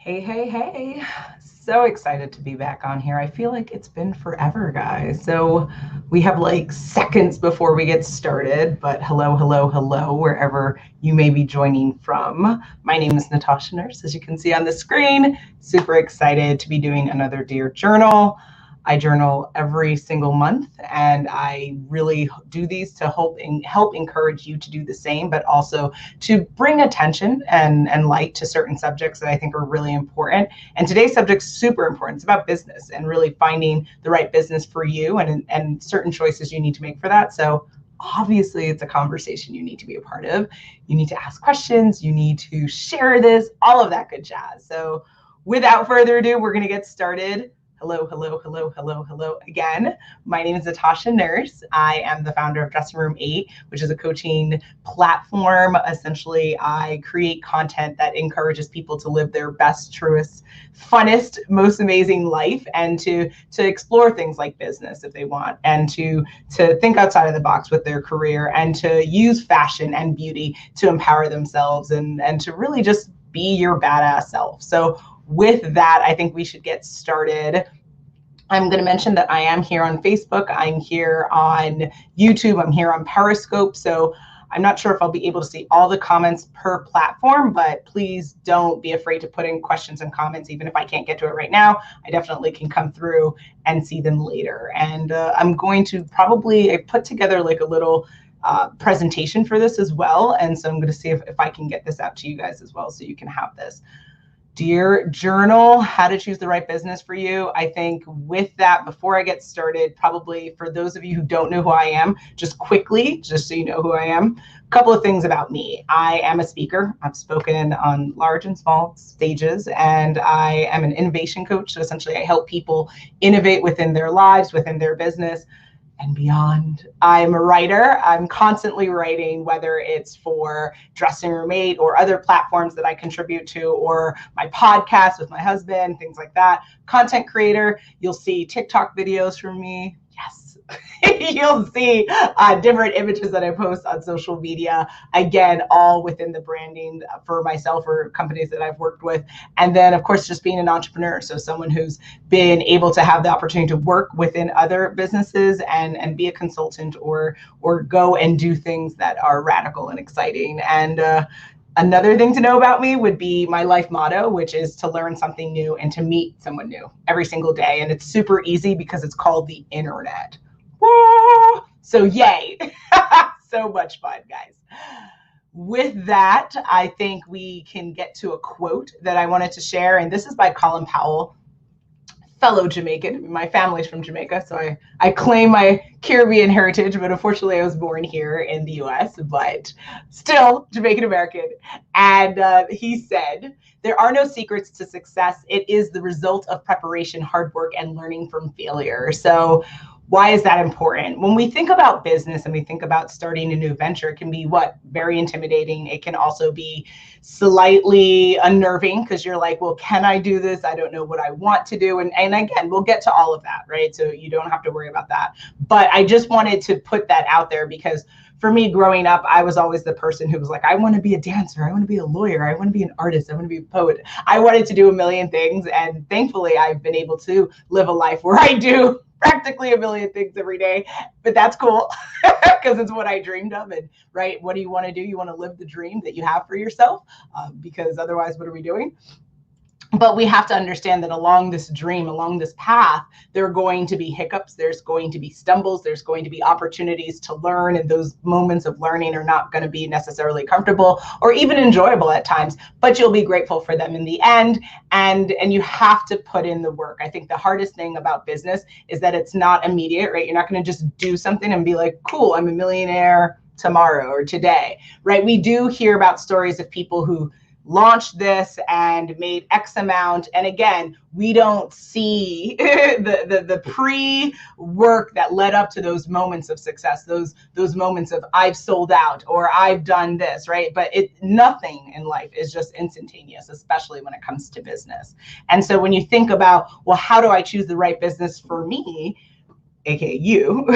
Hey, hey, hey. So excited to be back on here. I feel like it's been forever, guys. So we have like seconds before we get started, but hello, hello, hello, wherever you may be joining from. My name is Natasha Nurse, as you can see on the screen. Super excited to be doing another Dear Journal. I journal every single month, and I really do these to help encourage you to do the same, but also to bring attention and light to certain subjects that I think are really important. And today's subject's super important. It's about business and really finding the right business for you and certain choices you need to make for that. So obviously it's a conversation you need to be a part of. You need to ask questions, you need to share this, all of that good jazz. So without further ado, we're going to get started. Hello, hello, hello, hello, hello again. My name is Natasha Nurse. I am the founder of Dressing Room 8, which is a coaching platform. Essentially, I create content that encourages people to live their best, truest, funnest, most amazing life, and to explore things like business if they want, and to think outside of the box with their career, and to use fashion and beauty to empower themselves and to really just be your badass self. So with that, I think we should get started. I'm going to mention that I am here on Facebook. I'm here on YouTube. I'm here on Periscope. So I'm not sure if I'll be able to see all the comments per platform, but please don't be afraid to put in questions and comments. Even if I can't get to it right now, I definitely can come through and see them later. And I'm going to I put together like a little presentation for this as well. And so I'm going to see if I can get this out to you guys as well so you can have this. Dear Journal, how to choose the right business for you. I think with that, before I get started, probably for those of you who don't know who I am, just quickly, just so you know who I am, a couple of things about me. I am a speaker. I've spoken on large and small stages, and I am an innovation coach. So essentially, I help people innovate within their lives, within their business, and beyond. I'm a writer. I'm constantly writing, whether it's for Dressing Room 8 or other platforms that I contribute to, or my podcast with my husband, things like that. Content creator, you'll see TikTok videos from me. Yes. You'll see different images that I post on social media. Again, all within the branding for myself or companies that I've worked with. And then, of course, just being an entrepreneur. So someone who's been able to have the opportunity to work within other businesses and be a consultant or go and do things that are radical and exciting. And another thing to know about me would be my life motto, which is to learn something new and to meet someone new every single day. And it's super easy because it's called the internet. Woo! So yay. So much fun, guys. With that, I think we can get to a quote that I wanted to share. And this is by Colin Powell, fellow Jamaican. My family's from Jamaica, so I claim my Caribbean heritage, but unfortunately I was born here in the US, but still Jamaican American. And he said, "There are no secrets to success. It is the result of preparation, hard work, and learning from failure." So why is that important? When we think about business and we think about starting a new venture, it can be very intimidating. It can also be slightly unnerving because you're like, well, can I do this? I don't know what I want to do. And again, we'll get to all of that, right? So you don't have to worry about that. But I just wanted to put that out there because for me growing up, I was always the person who was like, I want to be a dancer. I want to be a lawyer. I want to be an artist. I want to be a poet. I wanted to do a million things. And thankfully, I've been able to live a life where I do practically a million things every day, but that's cool because it's what I dreamed of. And right, what do you want to do? You want to live the dream that you have for yourself, because otherwise, what are we doing? But we have to understand that along this dream, along this path, there are going to be hiccups, there's going to be stumbles, there's going to be opportunities to learn, and those moments of learning are not going to be necessarily comfortable or even enjoyable at times, but you'll be grateful for them in the end, and you have to put in the work. I think the hardest thing about business is that it's not immediate, right? You're not going to just do something and be like, cool, I'm a millionaire tomorrow or today, right? We do hear about stories of people who launched this and made X amount. And again, we don't see the pre-work that led up to those moments of success, those moments of I've sold out or I've done this, right? But nothing in life is just instantaneous, especially when it comes to business. And so when you think about, well, how do I choose the right business for me, aka you?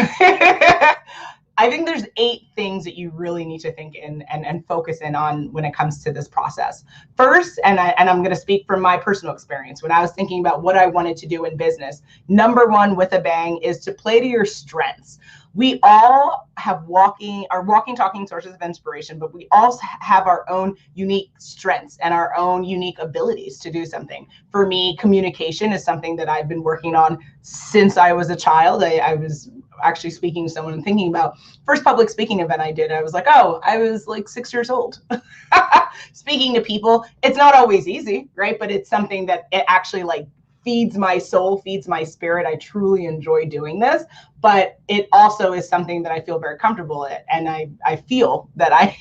I think there's 8 things that you really need to think in and focus in on when it comes to this process. First, and I'm going to speak from my personal experience, when I was thinking about what I wanted to do in business, number one with a bang is to play to your strengths. We all have walking, talking sources of inspiration, but we also have our own unique strengths and our own unique abilities to do something. For me, communication is something that I've been working on since I was a child. I was actually speaking to someone and thinking about first public speaking event I did. I was like, oh, I was like 6 years old. Speaking to people, it's not always easy, right? But it's something that it actually like feeds my soul, feeds my spirit. I truly enjoy doing this, but it also is something that I feel very comfortable at. And I feel that I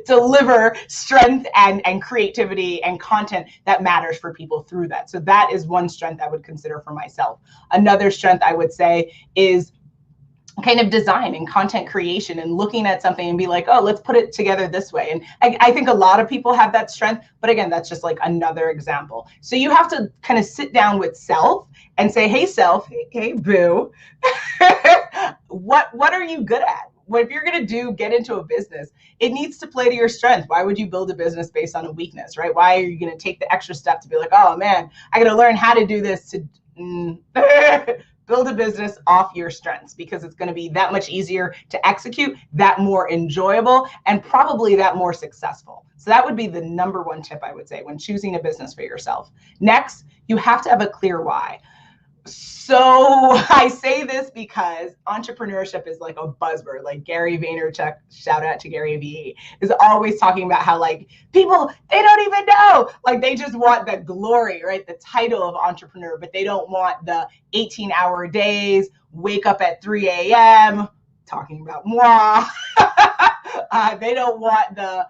deliver strength and creativity and content that matters for people through that. So that is one strength I would consider for myself. Another strength I would say is kind of design and content creation and looking at something and be like, oh, let's put it together this way. And I think a lot of people have that strength, but again, that's just like another example. So you have to kind of sit down with self and say, hey, self, hey, boo, what are you good at? What if you're going to get into a business, it needs to play to your strength. Why would you build a business based on a weakness, right? Why are you going to take the extra step to be like, oh man, I got to learn how to do this to build a business off your strengths, because it's going to be that much easier to execute, that more enjoyable, and probably that more successful. So that would be the number one tip I would say when choosing a business for yourself. Next, you have to have a clear why. So I say this because entrepreneurship is like a buzzword. Like Gary Vaynerchuk, shout out to Gary V, is always talking about how like people, they don't even know. Like they just want the glory, right? The title of entrepreneur, but they don't want the 18-hour days, wake up at 3 a.m., talking about moi. They don't want the,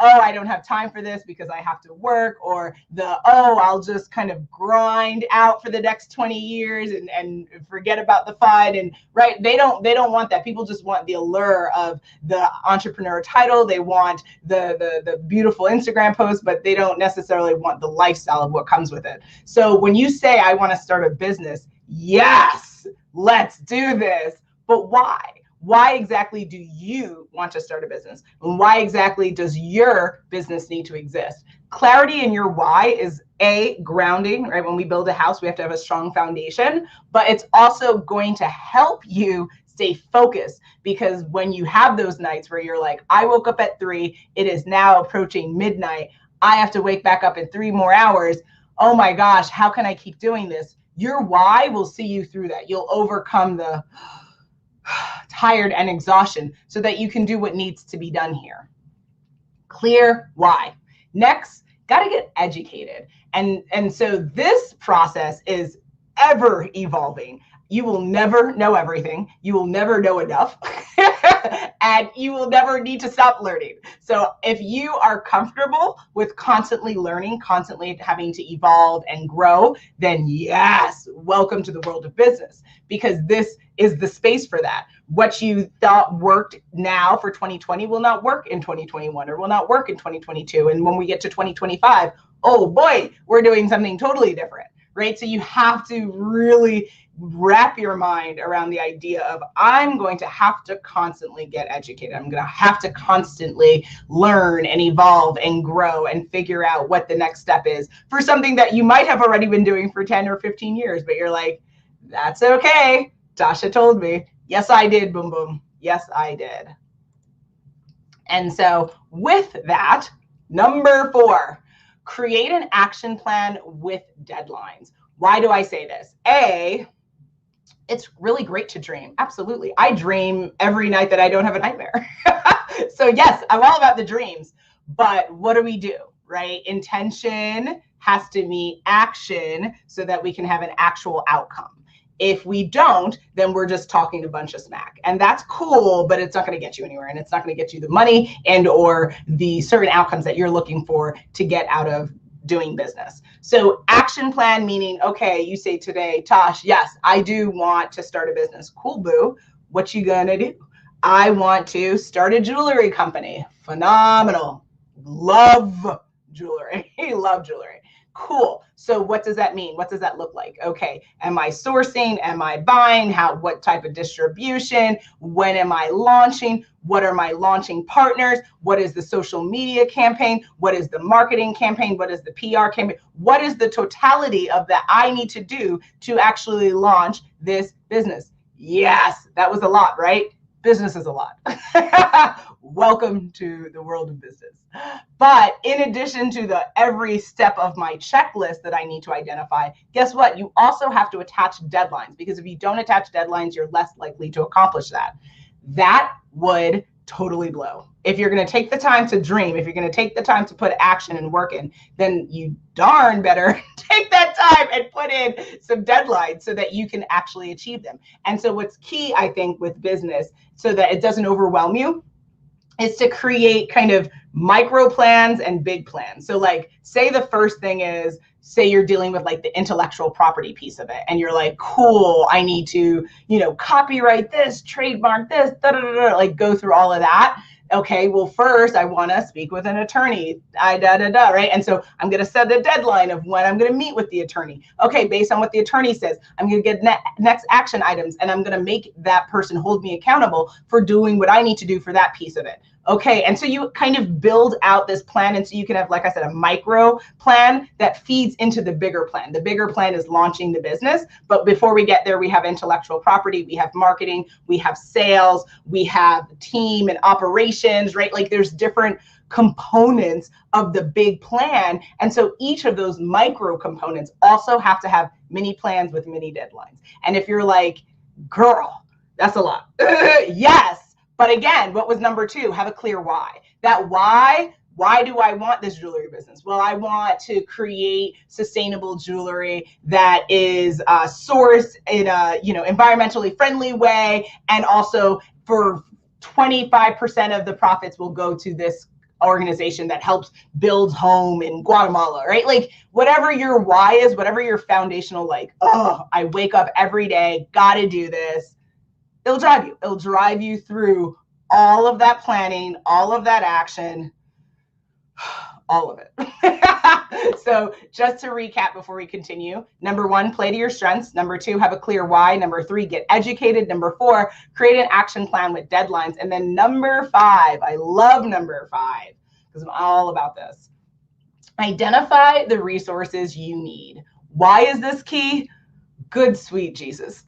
oh, I don't have time for this because I have to work, or the, oh, I'll just kind of grind out for the next 20 years and forget about the fun. And right, they don't want that. People just want the allure of the entrepreneur title. They want the beautiful Instagram post, but they don't necessarily want the lifestyle of what comes with it. So when you say, I want to start a business, yes, let's do this. But why? Why exactly do you want to start a business? And why exactly does your business need to exist? Clarity in your why is grounding, right? When we build a house, we have to have a strong foundation, but it's also going to help you stay focused, because when you have those nights where you're like, I woke up at 3, it is now approaching midnight, I have to wake back up in 3 more hours. Oh my gosh, how can I keep doing this? Your why will see you through that. You'll overcome the tired and exhaustion so that you can do what needs to be done here. Clear why. Next, got to get educated. And so this process is ever evolving. You will never know everything. You will never know enough. And you will never need to stop learning. So if you are comfortable with constantly learning, constantly having to evolve and grow, then yes, welcome to the world of business, because this is the space for that. What you thought worked now for 2020 will not work in 2021 or will not work in 2022. And when we get to 2025, oh boy, we're doing something totally different, right? So you have to really wrap your mind around the idea of, I'm going to have to constantly get educated. I'm going to have to constantly learn and evolve and grow and figure out what the next step is for something that you might have already been doing for 10 or 15 years, but you're like, that's okay. Tasha told me. Yes, I did. Boom, boom. Yes, I did. And so with that, number 4, create an action plan with deadlines. Why do I say this? It's really great to dream. Absolutely. I dream every night that I don't have a nightmare. So yes, I'm all about the dreams, but what do we do, right? Intention has to meet action so that we can have an actual outcome. If we don't, then we're just talking a bunch of smack. And that's cool, but it's not going to get you anywhere. And it's not going to get you the money and or the certain outcomes that you're looking for to get out of doing business. So action plan, meaning, okay, you say today, Tosh, yes, I do want to start a business. Cool, boo. What you gonna do? I want to start a jewelry company. Phenomenal. Love jewelry. Love jewelry. Cool. So what does that mean? What does that look like? Okay. Am I sourcing? Am I buying? What type of distribution? When am I launching? What are my launching partners? What is the social media campaign? What is the marketing campaign? What is the PR campaign? What is the totality of that I need to do to actually launch this business? Yes, that was a lot, right? Business is a lot. Welcome to the world of business. But in addition to every step of my checklist that I need to identify, guess what? You also have to attach deadlines, because if you don't attach deadlines, you're less likely to accomplish that. That would totally blow. If you're going to take the time to dream, if you're going to take the time to put action and work in, then you darn better take that time and put in some deadlines so that you can actually achieve them. And so what's key, I think, with business, so that it doesn't overwhelm you, is to create kind of micro plans and big plans. So like, say the first thing is, say you're dealing with like the intellectual property piece of it, and you're like, cool, I need to, copyright this, trademark this, like go through all of that. Okay, well, first I want to speak with an attorney, right? And so I'm going to set the deadline of when I'm going to meet with the attorney. Okay, based on what the attorney says, I'm going to get next action items, and I'm going to make that person hold me accountable for doing what I need to do for that piece of it. Okay, and so you kind of build out this plan, and so you can have, like I said, a micro plan that feeds into the bigger plan. The bigger plan is launching the business, but before we get there, we have intellectual property, we have marketing, we have sales, we have team and operations, right? Like there's different components of the big plan, and so each of those micro components also have to have mini plans with mini deadlines. And if you're like, girl, that's a lot. Yes. But again, what was number 2? Have a clear why. That why do I want this jewelry business? Well, I want to create sustainable jewelry that is sourced in a environmentally friendly way, and also for 25% of the profits will go to this organization that helps build home in Guatemala, right? Like whatever your why is, whatever your foundational, like, oh, I wake up every day, gotta do this. It'll drive you. It'll drive you through all of that planning, all of that action, all of it. So just to recap before we continue, number 1, play to your strengths. Number 2, have a clear why. Number 3, get educated. Number 4, create an action plan with deadlines. And then number 5, I love number 5 because I'm all about this. Identify the resources you need. Why is this key? Good, sweet Jesus.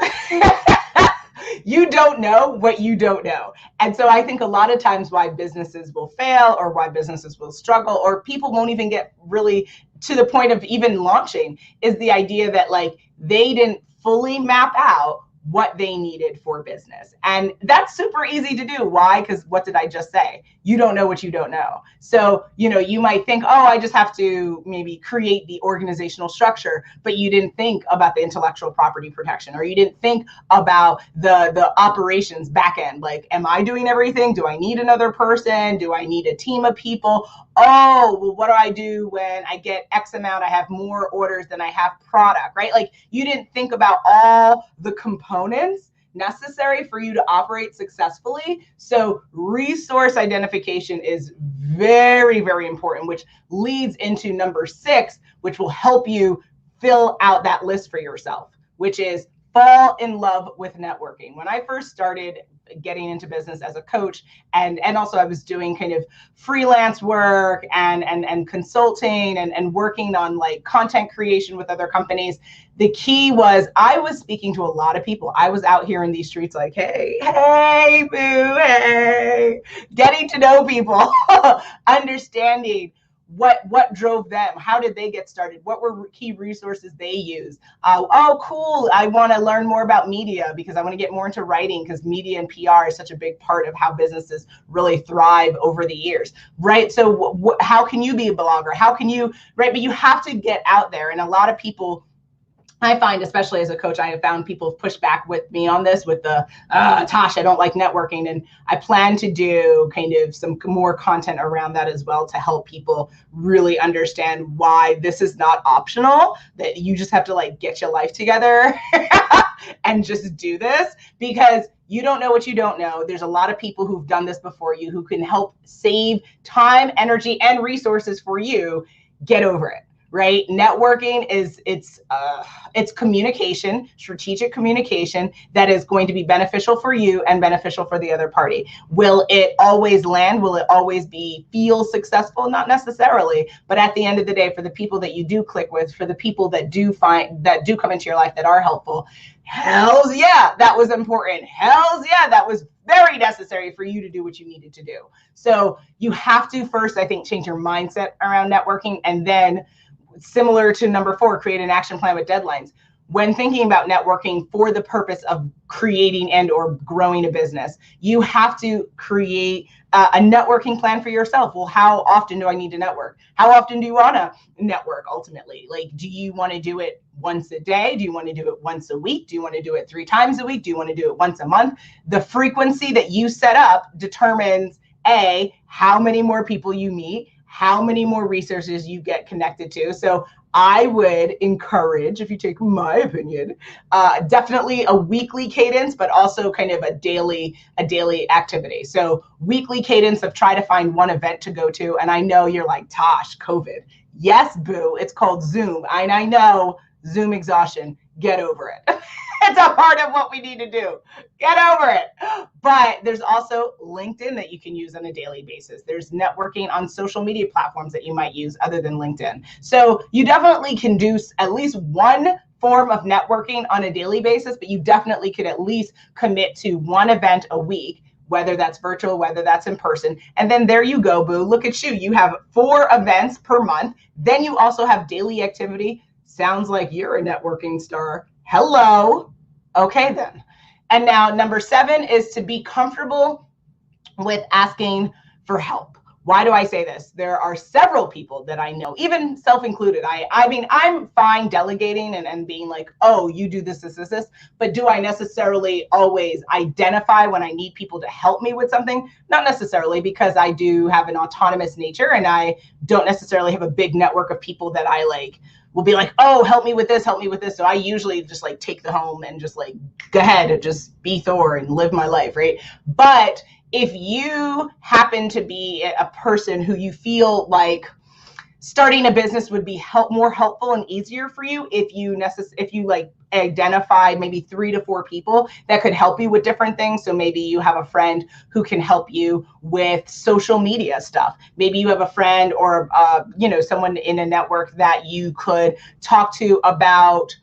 You don't know what you don't know. And so I think a lot of times why businesses will fail, or why businesses will struggle, or people won't even get really to the point of even launching, is the idea that like they didn't fully map out what they needed for business. And that's super easy to do. Why? Because what did I just say? You don't know what you don't know. So, you might think, oh, I just have to maybe create the organizational structure, but you didn't think about the intellectual property protection, or you didn't think about the operations back end. Like, am I doing everything? Do I need another person? Do I need a team of people? Oh, well, what do I do when I get X amount? I have more orders than I have product, right? Like you didn't think about all the components necessary for you to operate successfully. So resource identification is very, very important, which leads into number 6, which will help you fill out that list for yourself, which is fall in love with networking. When I first started getting into business as a coach, and also I was doing kind of freelance work and consulting and working on like content creation with other companies, the key was I was speaking to a lot of people. I was out here in these streets like, hey, boo, hey, getting to know people, understanding what drove them, how did they get started, what were key resources they use. Oh, cool, I want to learn more about media because I want to get more into writing, because media and PR is such a big part of how businesses really thrive over the years, right? So how can you be a blogger? How can you, right? But you have to get out there. And a lot of people, I find, especially as a coach, I have found people have pushed back with me on this with the, Tosh, I don't like networking. And I plan to do kind of some more content around that as well to help people really understand why this is not optional, that you just have to like get your life together and just do this, because you don't know what you don't know. There's a lot of people who've done this before you who can help save time, energy, and resources for you. Get over it. right? Networking is it's communication, strategic communication that is going to be beneficial for you and beneficial for the other party. Will it always land? Will it always feel successful? Not necessarily, but at the end of the day, for the people that you do click with, for the people that do come into your life that are helpful, hells yeah, that was important. Hells yeah, that was very necessary for you to do what you needed to do. So you have to first, I think, change your mindset around networking, and then, similar to number 4, create an action plan with deadlines. When thinking about networking for the purpose of creating and or growing a business, you have to create a networking plan for yourself. Well, how often do I need to network? How often do you want to network ultimately? Like, do you want to do it once a day? Do you want to do it once a week? Do you want to do it 3 times a week? Do you want to do it once a month? The frequency that you set up determines A, how many more people you meet, how many more resources you get connected to. So I would encourage, if you take my opinion, definitely a weekly cadence, but also kind of a daily activity. So weekly cadence of try to find one event to go to. And I know you're like, Tosh, COVID. Yes, boo, it's called Zoom. And I know Zoom exhaustion. Get over it. It's a part of what we need to do. Get over it. But there's also LinkedIn that you can use on a daily basis. There's networking on social media platforms that you might use other than LinkedIn. So you definitely can do at least one form of networking on a daily basis, but you definitely could at least commit to one event a week, whether that's virtual, whether that's in person. And then there you go, boo. Look at you. You have 4 events per month. Then you also have daily activity. Sounds like you're a networking star. Hello. Okay, then. And now number 7 is to be comfortable with asking for help. Why do I say this? There are several people that I know, even self-included. I mean, I'm fine delegating and being like, oh, you do this, but do I necessarily always identify when I need people to help me with something? Not necessarily, because I do have an autonomous nature and I don't necessarily have a big network of people that I like will be like, oh, help me with this, help me with this. So I usually just like take the home and just like, go ahead and just be Thor and live my life, right? But if you happen to be a person who you feel like starting a business would be more helpful and easier for you if you like identify maybe 3 to 4 people that could help you with different things. So maybe you have a friend who can help you with social media stuff. Maybe you have a friend or someone in a network that you could talk to about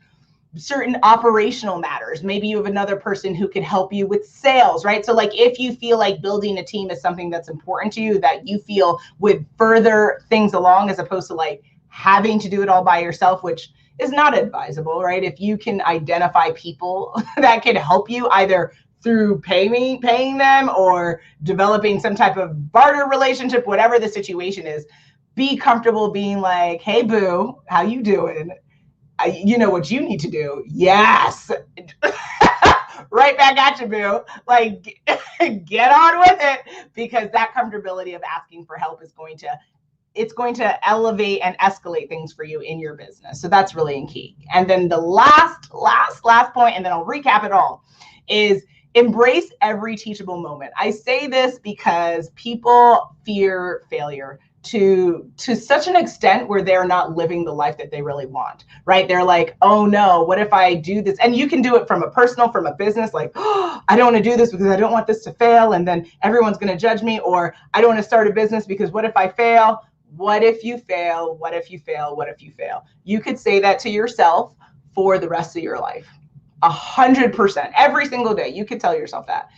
certain operational matters. Maybe you have another person who can help you with sales, right? So like if you feel like building a team is something that's important to you, that you feel would further things along as opposed to like having to do it all by yourself, which is not advisable, right? If you can identify people that can help you either through paying them or developing some type of barter relationship, whatever the situation is, be comfortable being like, hey, boo, how you doing? You know what you need to do. Yes. Right back at you, boo. Like, get on with it, because that comfortability of asking for help is going to elevate and escalate things for you in your business. So that's really key. And then the last point, and then I'll recap it all, is embrace every teachable moment. I say this because people fear failure to such an extent where they're not living the life that they really want, right? They're like, oh no, what if I do this? And you can do it from a business, like, oh, I don't want to do this because I don't want this to fail, and then everyone's going to judge me, or I don't want to start a business because what if I fail? What if you fail? What if you fail? What if you fail? You could say that to yourself for the rest of your life. 100%. Every single day, you could tell yourself that.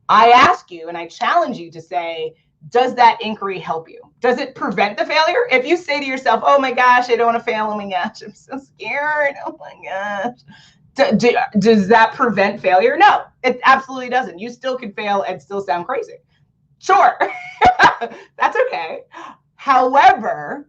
I ask you and I challenge you to say, does that inquiry help you? Does it prevent the failure? If you say to yourself, oh my gosh, I don't want to fail. Oh my gosh, I'm so scared. Oh my gosh. Does that prevent failure? No, it absolutely doesn't. You still could fail and still sound crazy. Sure, that's okay. However,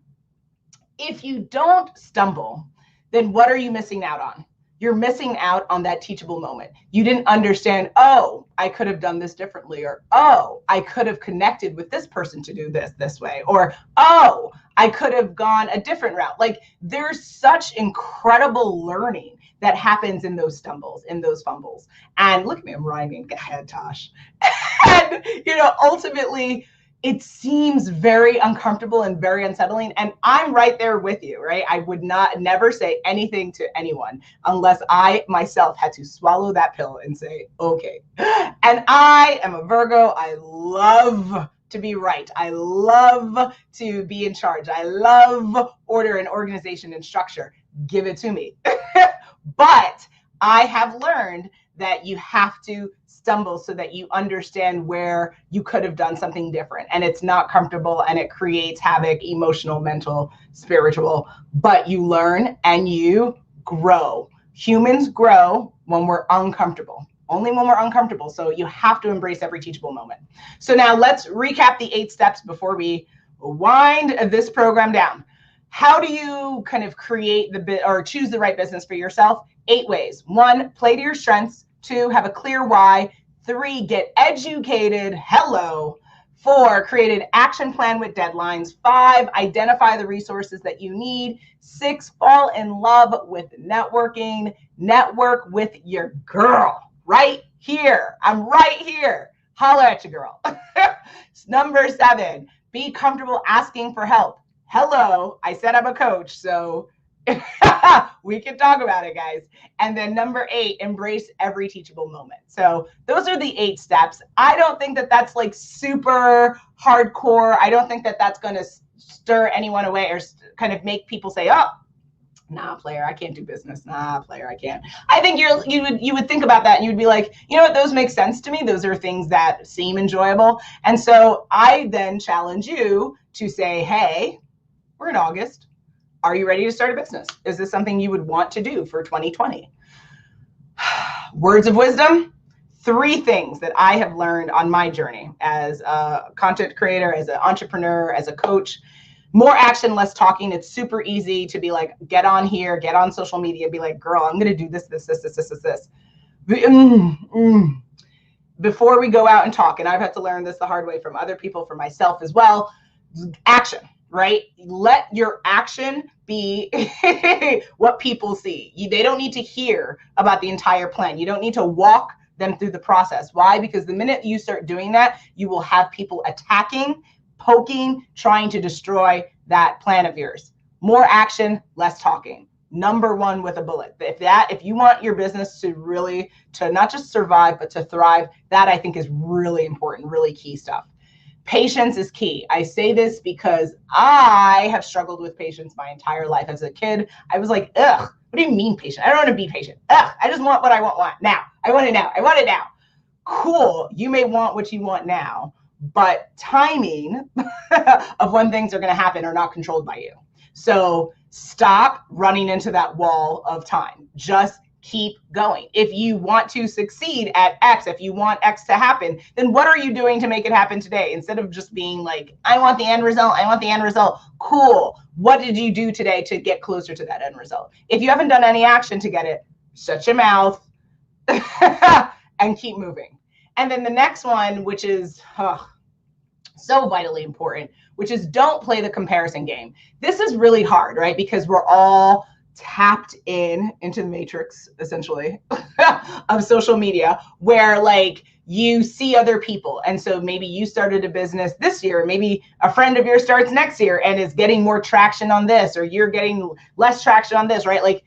if you don't stumble, then what are you missing out on? You're missing out on that teachable moment. You didn't understand, oh, I could have done this differently, or, oh, I could have connected with this person to do this way, or, oh, I could have gone a different route. Like, there's such incredible learning that happens in those stumbles, in those fumbles. And look at me, I'm rhyming. Go ahead, Tosh. And, ultimately, it seems very uncomfortable and very unsettling. And I'm right there with you, right? I would never say anything to anyone unless I myself had to swallow that pill and say, okay. And I am a Virgo. I love to be right. I love to be in charge. I love order and organization and structure. Give it to me. But I have learned that you have to stumble so that you understand where you could have done something different, and it's not comfortable and it creates havoc, emotional, mental, spiritual, but you learn and you grow. Humans grow when we're uncomfortable, only when we're uncomfortable. So you have to embrace every teachable moment. So now let's recap the 8 steps before we wind this program down. How do you kind of create or choose the right business for yourself? 8 ways. 1, play to your strengths. 2, have a clear why. 3, get educated. Hello. 4, create an action plan with deadlines. 5, identify the resources that you need. 6, fall in love with networking. Network with your girl right here. I'm right here. Holler at your girl. Number 7, be comfortable asking for help. Hello. I said I'm a coach, so we can talk about it, guys. And then number 8, embrace every teachable moment. So those are the 8 steps. I don't think that that's like super hardcore. I don't think that that's going to stir anyone away or kind of make people say, oh, nah, player, I can't do business. Nah, player, I can't. I think you would think about that and you'd be like, you know what, those make sense to me. Those are things that seem enjoyable. And so I then challenge you to say, hey, we're in August. Are you ready to start a business? Is this something you would want to do for 2020? Words of wisdom, 3 things that I have learned on my journey as a content creator, as an entrepreneur, as a coach. More action, less talking. It's super easy to be like, get on here, get on social media, be like, girl, I'm going to do this. Before we go out and talk, and I've had to learn this the hard way from other people, from myself as well, action. Right? Let your action be what people see. They don't need to hear about the entire plan. You don't need to walk them through the process. Why? Because the minute you start doing that, you will have people attacking, poking, trying to destroy that plan of yours. More action, less talking. Number 1 with a bullet. If you want your business to really, to not just survive, but to thrive, that I think is really important, really key stuff. Patience is key. I say this because I have struggled with patience my entire life. As a kid, I was like, ugh, what do you mean patient? I don't want to be patient. Ugh, I just want what I want now. I want it now. I want it now. Cool. You may want what you want now, but timing of when things are going to happen are not controlled by you. So stop running into that wall of time. Just keep going. If you want to succeed at X, if you want X to happen, then what are you doing to make it happen today? Instead of just being like, I want the end result. I want the end result. Cool. What did you do today to get closer to that end result? If you haven't done any action to get it, shut your mouth and keep moving. And then the next one, which is so vitally important, which is don't play the comparison game. This is really hard, right? Because we're all tapped into the matrix, essentially, of social media, where like you see other people. And so maybe you started a business this year, maybe a friend of yours starts next year and is getting more traction on this, or you're getting less traction on this, right? Like,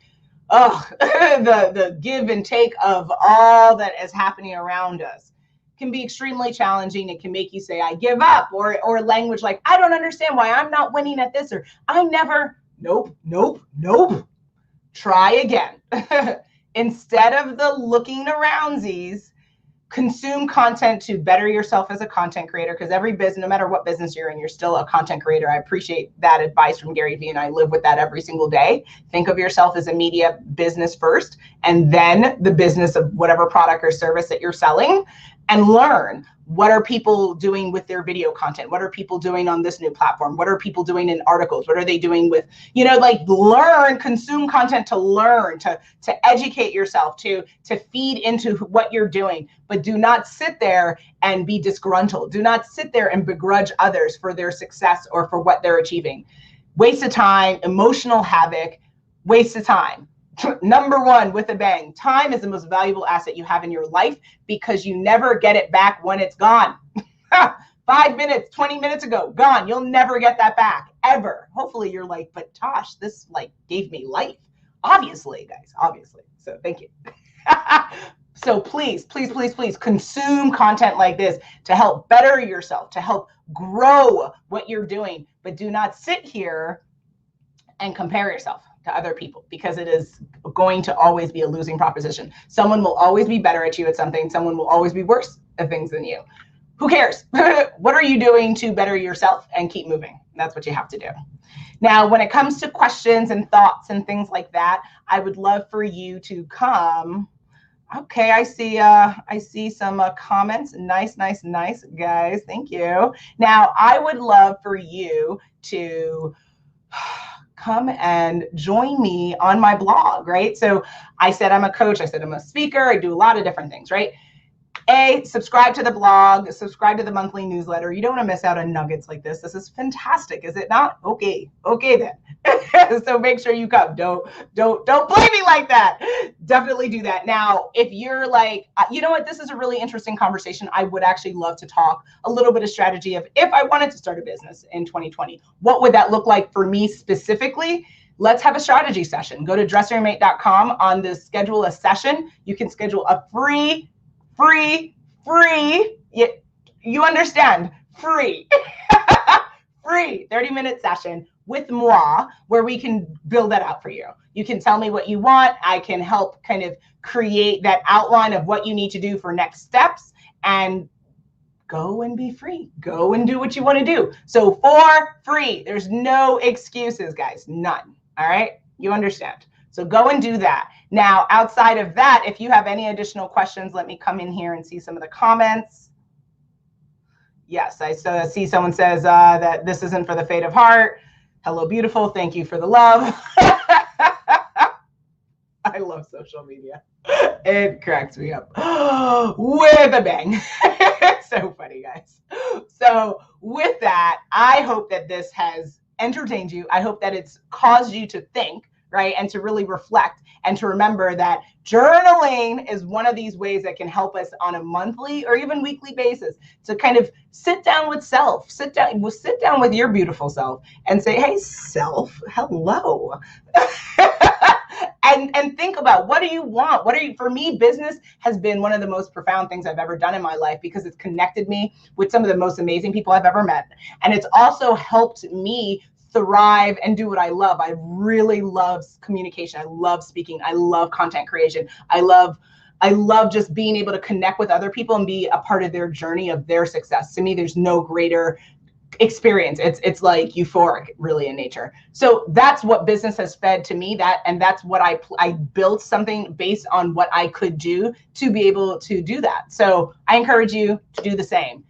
the give and take of all that is happening around us can be extremely challenging. It can make you say, I give up, or language like, I don't understand why I'm not winning at this, or I never, nope. Try again. Instead of the looking aroundsies, consume content to better yourself as a content creator, because every business, no matter what business you're in, you're still a content creator. I appreciate that advice from Gary Vee, and I live with that every single day. Think of yourself as a media business first, and then the business of whatever product or service that you're selling, and learn. What are people doing with their video content? What are people doing on this new platform? What are people doing in articles? What are they doing with, like learn, consume content to learn, to educate yourself, to feed into what you're doing. But do not sit there and be disgruntled. Do not sit there and begrudge others for their success or for what they're achieving. Waste of time, emotional havoc, waste of time. Number 1 with a bang, time is the most valuable asset you have in your life because you never get it back when it's gone. 5 minutes, 20 minutes ago, gone. You'll never get that back, ever. Hopefully you're like, but Tosh, this like gave me life. Obviously, guys, obviously. So thank you. So please, please, please, please consume content like this to help better yourself, to help grow what you're doing. But do not sit here and compare yourself to other people, because it is going to always be a losing proposition. Someone will always be better at you at something. Someone will always be worse at things than you. Who cares? What are you doing to better yourself and keep moving? That's what you have to do. Now, when it comes to questions and thoughts and things like that, I would love for you to come. Okay, I see some comments. Nice, nice, nice, guys. Thank you. Now, I would love for you to come and join me on my blog, right? So I said I'm a coach. I said I'm a speaker. I do a lot of different things, right? Subscribe to the blog, subscribe to the monthly newsletter. You don't want to miss out on nuggets like this. This is fantastic, is it not? Okay then. So make sure you come. Don't blame me like that. Definitely do that. Now, if you're like, you know what, this is a really interesting conversation. I would actually love to talk a little bit of strategy of if I wanted to start a business in 2020, what would that look like for me specifically? Let's have a strategy session. Go to dressingyourmate.com on the schedule a session. You can schedule a free, you understand, free 30-minute session with moi where we can build that out for you. You can tell me what you want. I can help kind of create that outline of what you need to do for next steps, and go and be free. Go and do what you want to do. So for free, there's no excuses, guys, none. All right, you understand. So go and do that. Now, outside of that, if you have any additional questions, let me come in here and see some of the comments. Yes, I see someone says that this isn't for the faint of heart. Hello, beautiful. Thank you for the love. I love social media. It cracks me up with a bang. It's so funny, guys. So with that, I hope that this has entertained you. I hope that it's caused you to think, right? And to really reflect and to remember that journaling is one of these ways that can help us on a monthly or even weekly basis to kind of sit down with self, sit down with your beautiful self and say, hey, self, hello. And think about, what do you want? For me, business has been one of the most profound things I've ever done in my life, because it's connected me with some of the most amazing people I've ever met. And it's also helped me thrive and do what I love. I really love communication. I love speaking. I love content creation. I love just being able to connect with other people and be a part of their journey of their success. To me, there's no greater experience. It's like euphoric, really, in nature. So that's what business has fed to me, and that's what I built something based on what I could do to be able to do that. So I encourage you to do the same.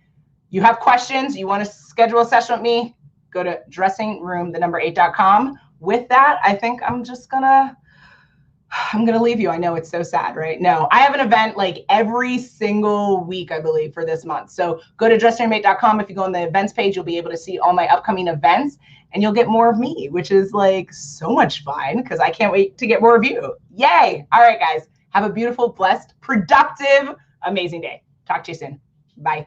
You have questions, you want to schedule a session with me, go to dressingroom8.com. With that, I think I'm going to leave you. I know it's so sad, right? No, I have an event like every single week, I believe, for this month. So go to dressingroom8.com. If you go on the events page, you'll be able to see all my upcoming events, and you'll get more of me, which is like so much fun, because I can't wait to get more of you. Yay. All right, guys, have a beautiful, blessed, productive, amazing day. Talk to you soon. Bye.